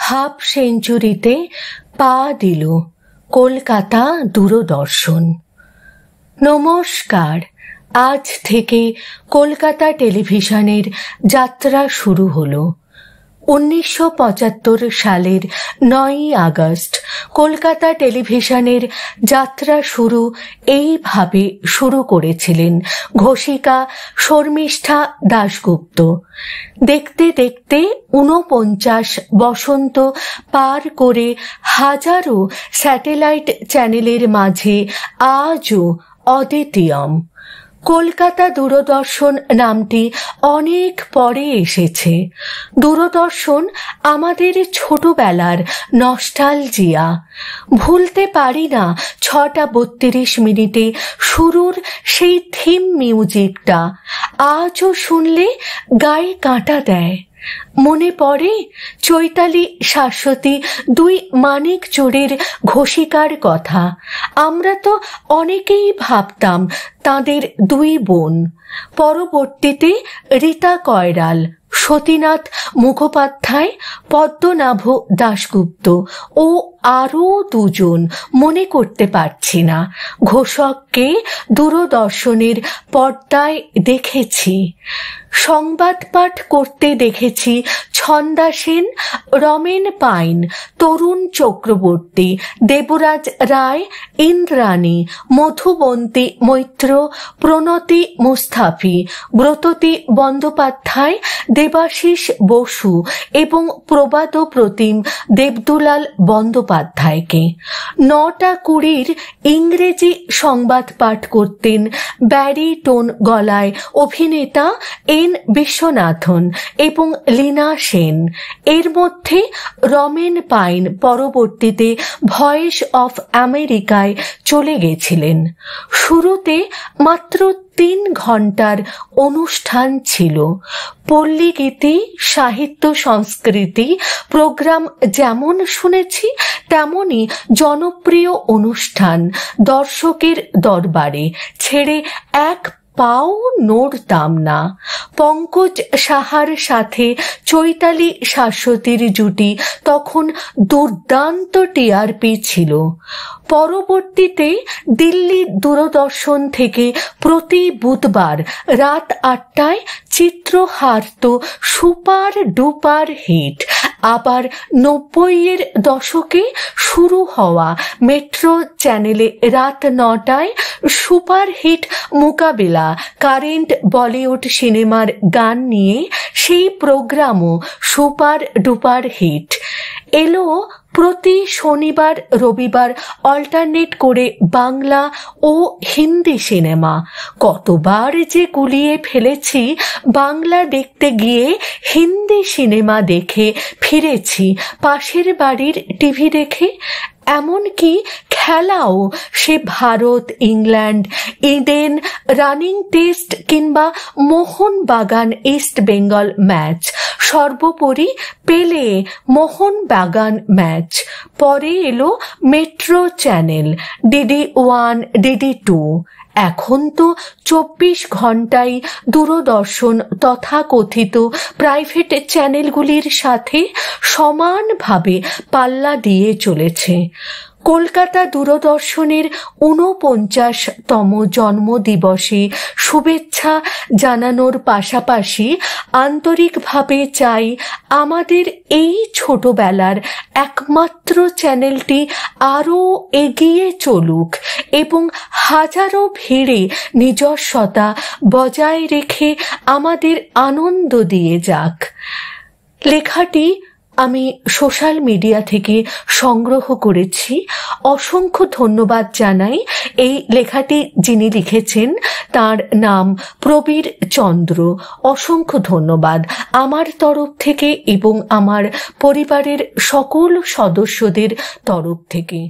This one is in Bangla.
হাফ সেঞ্চুরিতে পা দিল কলকাতা দূরদর্শন। নমস্কার। আজ থেকে কলকাতা টেলিভিশনের যাত্রা শুরু হলো। 1975 সালের 9ই আগস্ট কলকাতা টেলিভিশনের যাত্রা এইভাবে শুরু করেছিলেন ঘোষিকা শর্মিষ্ঠা দাশগুপ্ত। দেখতে দেখতে 49 বসন্ত পার করে হাজারো স্যাটেলাইট চ্যানেলের মাঝে আজও অদ্বিতীয়ম। কলকাতা দূরদর্শন নামটি অনেক পরে এসেছে। দূরদর্শন আমাদের ছোটবেলার নস্টালজিয়া। ভুলতে পারি না 6:32 শুরুর সেই থিম মিউজিকটা। আজও শুনলে গায়ে কাঁটা দেয়। মনে পড়ে চৈতালি শাশ্বতী দুই মানিক চোরের ঘোষিকার কথা। আমরা তো অনেকেই ভাবতাম তাদের দুই বোন। পরবর্তীতে রীতা কয়রাল, সতীনাথ মুখোপাধ্যায়, পদ্মনাভ দাশগুপ্ত ও আরও দুজন, মনে করতে পারছি না, ঘোষককে দূরদর্শনের পর্দায় দেখেছি। সংবাদ পাঠ করতে দেখেছি ছন্দা সেন, রমেন পাইন, তরুণ চক্রবর্তী, দেবরাজ রায়, ইন্দ্রাণী, মধুবন্তী মৈত্র, প্রণতি মুস্তাফি, ব্রততী বন্দ্যোপাধ্যায়, দেবাশিস বসু এবং প্রবাদ প্রতিম দেবদুলাল বন্দ্যোপাধ্যায়কে। 9:20 ইংরেজি সংবাদ পাঠ করতেন ব্যারিটোন গলায় অভিনেতা এন বিশ্বনাথন এবং লীনা সেন। এর মধ্যে রমেন পাইন পরবর্তীতে ভয়েস অফ আমেরিকায় চলে গেছিলেন। শুরুতে মাত্র 3 ঘন্টার অনুষ্ঠান ছিল। পল্লীগীতি, সাহিত্য সংস্কৃতি প্রোগ্রাম যেমন শুনেছি তেমনই জনপ্রিয় অনুষ্ঠান দর্শকের দরবারে ছেড়ে এক পাও নড়তাম না। পঙ্কজ সাহার সাথে চৈতালি শাশ্বতীর জুটি তখন দুর্দান্ত টিআরপি ছিল। পরবর্তীতে দিল্লি দূরদর্শন থেকে প্রতি বুধবার রাত 8টায় চিত্রহার তো সুপার ডুপার হিট। আবার 90-এর দশকে শুরু হওয়া মেট্রো চ্যানেলে রাত 9টায় সুপার হিট মোকাবিলা, কারেন্ট বলিউড সিনেমার গান নিয়ে সেই প্রোগ্রামও সুপার ডুপার হিট। এলো প্রতি শনিবার রবিবার অল্টারনেট করে বাংলা ও হিন্দি সিনেমা। কতবার যে গুলিয়ে ফেলেছি বাংলা দেখতে গিয়ে হিন্দি সিনেমা দেখে ফিরেছি পাশের বাড়ির টিভি দেখে। এমনকি খেলাও, সে Bharat England, Eden running test কিংবা মোহনবাগান ইস্ট বেঙ্গল ম্যাচ, সর্বোপরি পেলে মোহনবাগান ম্যাচ। পরে এলো মেট্রো চ্যানেল, DD1, DD2। এখন তো 24 ঘন্টাই দূরদর্শন তথাকথিত প্রাইভেট চ্যানেলগুলির সাথে সমানভাবে পাল্লা দিয়ে চলেছে। কলকাতা দূরদর্শনের 49তম জন্মদিবসে শুভেচ্ছা জানানোর পাশাপাশি আন্তরিকভাবে চাই আমাদের এই ছোটবেলার একমাত্র চ্যানেলটি আরও এগিয়ে চলুক এবং হাজারো ভিড়ে নিজস্বতা বজায় রেখে আমাদের আনন্দ দিয়ে যাক। লেখাটি আমি সোশ্যাল মিডিয়া থেকে সংগ্রহ করেছি। অসংখ্য ধন্যবাদ জানাই। এই লেখাটি যিনি লিখেছেন তার নাম প্রবীর চন্দ্র। অসংখ্য ধন্যবাদ আমার তরফ থেকে এবং আমার পরিবারের সকল সদস্যদের তরফ থেকে।